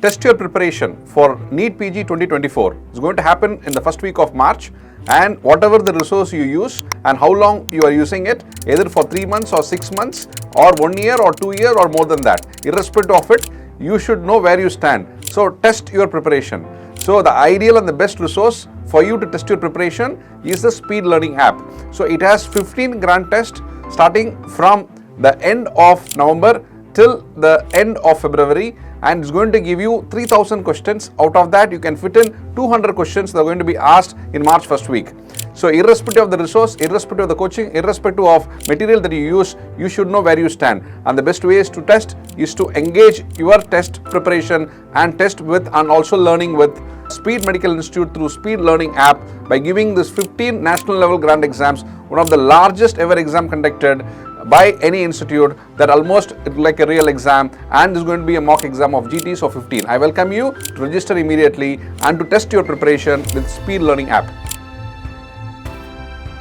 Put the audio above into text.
test your preparation for NEET PG 2024. It's going to happen in the first week of March, and whatever the resource you use and how long you are using it, either for 3 months or 6 months or 1 year or 2 years or more than that, irrespective of it, you should know where you stand. So test your preparation. So the ideal and the best resource for you to test your preparation is the speed learning app. So it has 15 grand tests starting from the end of November till the end of February, and it's going to give you 3000 questions. Out of that, you can fit in 200 questions that are going to be asked in March first week. So irrespective of the resource, irrespective of the coaching, irrespective of material that you use, you should know where you stand. And the best ways to test is to engage your test preparation and test with and also learning with Speed Medical Institute through Speed Learning app by giving this 15 national level grand exams, one of the largest ever exam conducted by any institute, that almost like a real exam, and is going to be a mock exam of GTs of 15. I welcome you to register immediately and to test your preparation with Speed Learning app.